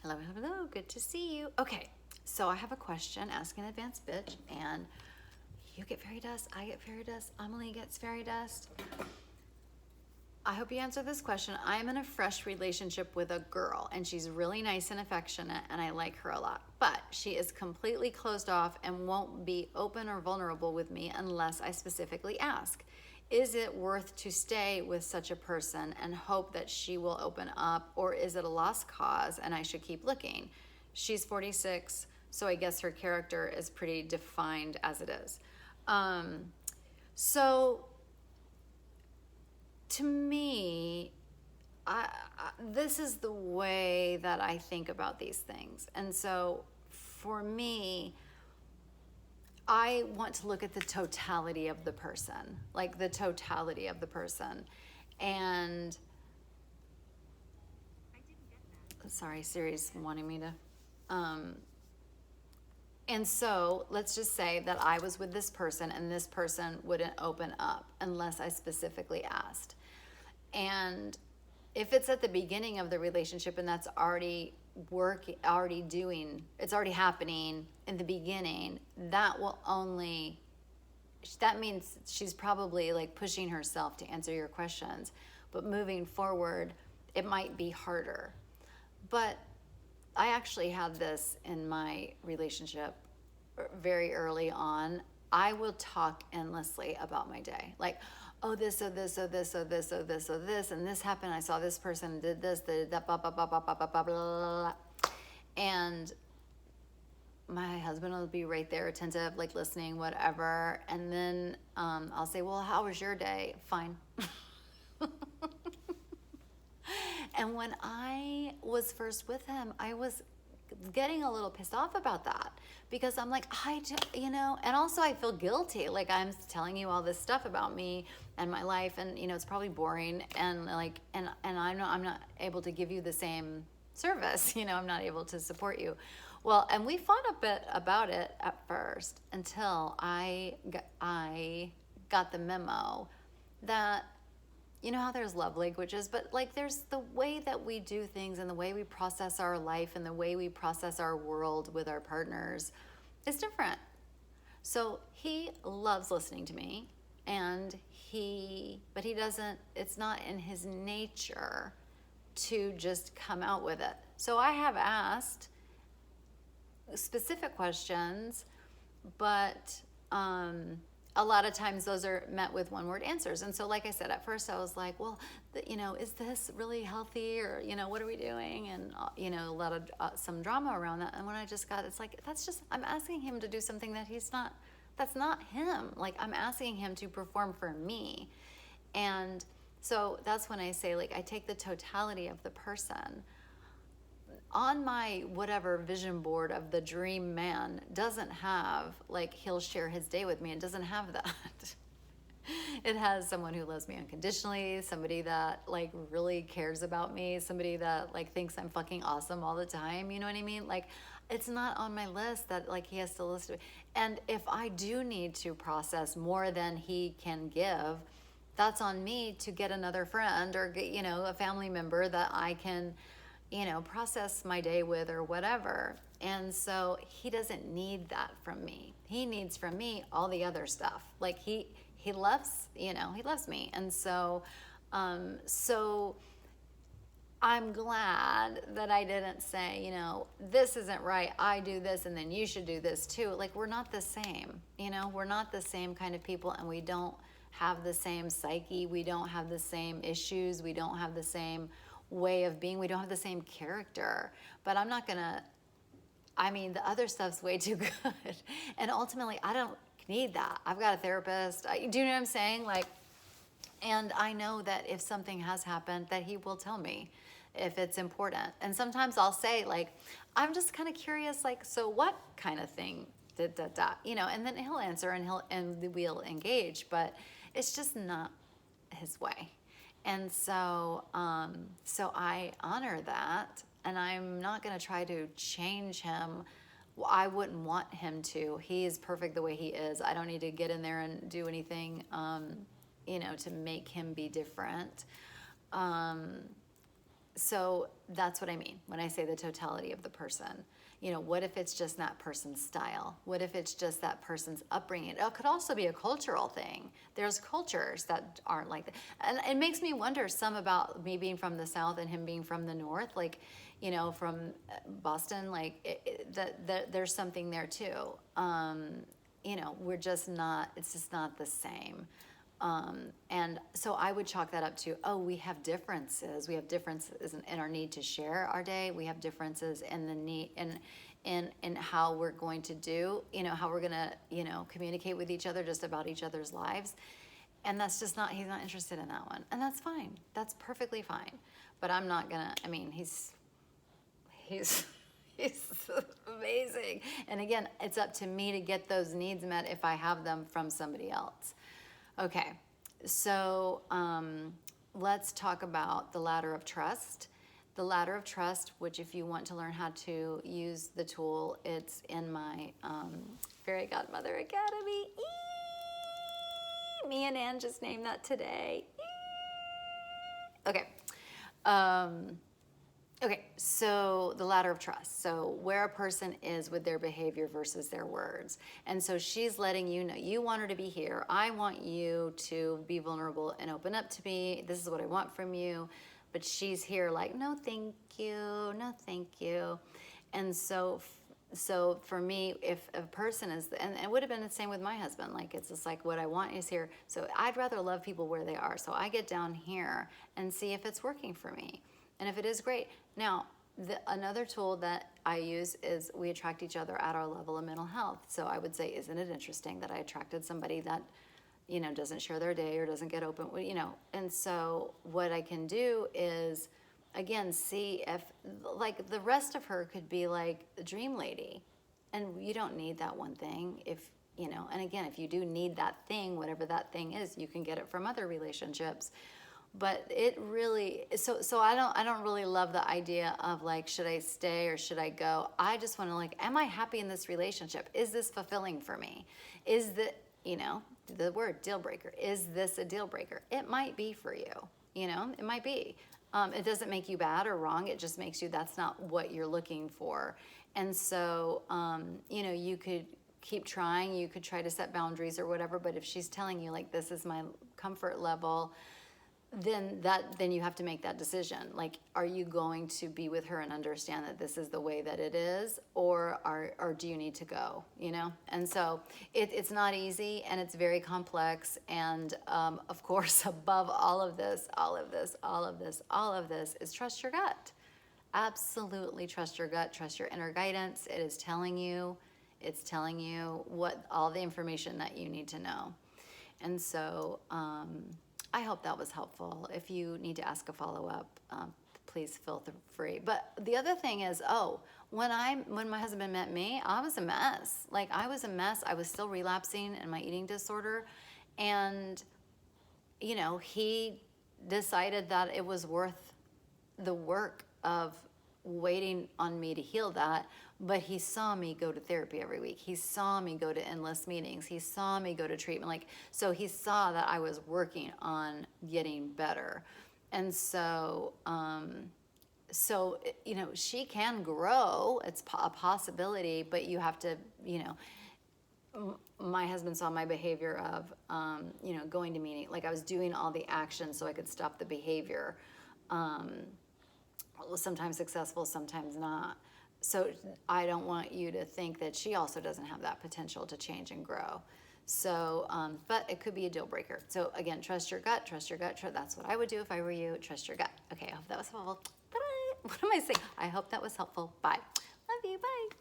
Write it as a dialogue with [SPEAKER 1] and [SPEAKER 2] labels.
[SPEAKER 1] Hello, hello, good to see you. Okay, so I have a question, ask in advance, bitch, and you get fairy dust, I get fairy dust, Amelie gets fairy dust. I hope you answer this question. I am in a fresh relationship with a girl, and she's really nice and affectionate, and I like her a lot. But she is completely closed off and won't be open or vulnerable with me unless I specifically ask. Is it worth to stay with such a person and hope that she will open up, or is it a lost cause and I should keep looking? She's 46, so I guess her character is pretty defined as it is. So to me, this is the way that I think about these things. And so for me, I want to look at the totality of the person, like the totality of the person. And sorry, Siri's wanting me to. And so let's just say that I was with this person and this person wouldn't open up unless I specifically asked. And if it's at the beginning of the relationship and that's already it's already happening in the beginning, that means she's probably like pushing herself to answer your questions. But moving forward, it might be harder. But I actually had this in my relationship very early on. I will talk endlessly about my day. Like, oh, this, oh, this, oh, this, oh, this, oh, this, oh, this, and this happened. I saw this person did this, did that, blah, blah, blah, blah, blah, blah, blah, blah, blah. And my husband will be right there, attentive, like listening, whatever. And then I'll say, well, how was your day? Fine. And when I was first with him, I was getting a little pissed off about that because I'm like, and also I feel guilty. Like I'm telling you all this stuff about me and my life, and it's probably boring, and like, and I'm not able to give you the same service. I'm not able to support you. Well, and we fought a bit about it at first until I got the memo that how there's love languages, but like there's the way that we do things and the way we process our life and the way we process our world with our partners is different. So he loves listening to me, but he doesn't, it's not in his nature to just come out with it. So I have asked specific questions, but a lot of times those are met with one word answers. And so, like I said, at first I was like, well, is this really healthy, or, what are we doing? And, a lot of some drama around that. And when I just got, it's like, I'm asking him to do something that's not him. Like I'm asking him to perform for me. And so that's when I say, like, I take the totality of the person. On my whatever vision board of the dream man doesn't have like he'll share his day with me. It doesn't have that. It has someone who loves me unconditionally, somebody that like really cares about me, somebody that like thinks I'm fucking awesome all the time. You know what I mean? Like it's not on my list that like he has to listen to. And if I do need to process more than he can give, that's on me to get another friend or get, a family member that I can process my day with or whatever. And so he doesn't need that from me. He needs from me all the other stuff. Like he loves, he loves me. And so, so I'm glad that I didn't say, this isn't right. I do this and then you should do this too. Like we're not the same, we're not the same kind of people, and we don't have the same psyche. We don't have the same issues. We don't have the same way of being. We don't have the same character. But I'm not gonna, the other stuff's way too good. And ultimately I don't need that. I've got a therapist. Do you know what I'm saying? Like, and I know that if something has happened that he will tell me if it's important. And sometimes I'll say like, I'm just kind of curious, like, so what kind of thing did that, and then he'll answer and we'll engage, but it's just not his way. And so, so I honor that, and I'm not going to try to change him. I wouldn't want him to. He is perfect the way he is. I don't need to get in there and do anything, to make him be different. So that's what I mean when I say the totality of the person. You know, what if it's just that person's style? What if it's just that person's upbringing? It could also be a cultural thing. There's cultures that aren't like that. And it makes me wonder some about me being from the South and him being from the North, like, you know, from Boston, like there's something there too. You know, we're just not, it's just not the same. And so I would chalk that up to, oh, we have differences. We have differences in our need to share our day. We have differences in the need in how we're going to do, you know, how we're going to, you know, communicate with each other just about each other's lives. And that's just not, he's not interested in that one. And that's fine. That's perfectly fine. But I'm not going to, I mean, he's he's amazing. And again, it's up to me to get those needs met if I have them from somebody else. Okay, so let's talk about the ladder of trust. The ladder of trust, which if you want to learn how to use the tool, it's in my Fairy Godmother Academy. Me and Ann just named that today. Okay. Okay, so the ladder of trust. So where a person is with their behavior versus their words. And so she's letting you know, you want her to be here. I want you to be vulnerable and open up to me. This is what I want from you. But she's here like, no, thank you. No, thank you. And so for me, if a person is, and it would have been the same with my husband, like it's just like what I want is here. So I'd rather love people where they are. So I get down here and see if it's working for me. And if it is, great. Now, another tool that I use is we attract each other at our level of mental health. So I would say, isn't it interesting that I attracted somebody that, you know, doesn't share their day or doesn't get open, you know? And so what I can do is, again, see if, like, the rest of her could be like the dream lady. And you don't need that one thing if, you know, and again, if you do need that thing, whatever that thing is, you can get it from other relationships. But it really, so I don't really love the idea of like, should I stay or should I go? I just want to like, am I happy in this relationship? Is this fulfilling for me? Is the, you know, the word deal breaker, is this a deal breaker? It might be for you, you know, it might be. It doesn't make you bad or wrong. It just makes you, that's not what you're looking for. And so, you know, you could keep trying, you could try to set boundaries or whatever, but if she's telling you like, this is my comfort level, then you have to make that decision. Like, are you going to be with her and understand that this is the way that it is, or do you need to go, you know? And so it's not easy, and it's very complex, and of course, above all of this is trust your gut. Absolutely trust your gut, trust your inner guidance. It is telling you, what all the information that you need to know. And so I hope that was helpful. If you need to ask a follow-up, please feel free. But the other thing is, when my husband met me, I was a mess. Like, I was a mess. I was still relapsing in my eating disorder. And, you know, he decided that it was worth the work of waiting on me to heal that. But he saw me go to therapy every week. He saw me go to endless meetings. He saw me go to treatment. Like, so he saw that I was working on getting better. And so, you know, she can grow. It's a possibility, but you have to, you know, my husband saw my behavior of, you know, going to meeting, like I was doing all the actions so I could stop the behavior. Sometimes successful, sometimes not. So I don't want you to think that she also doesn't have that potential to change and grow. So, but it could be a deal breaker. So again, trust your gut, that's what I would do if I were you, trust your gut. Okay, I hope that was helpful. Bye. What am I saying? I hope that was helpful. Bye. Love you, bye.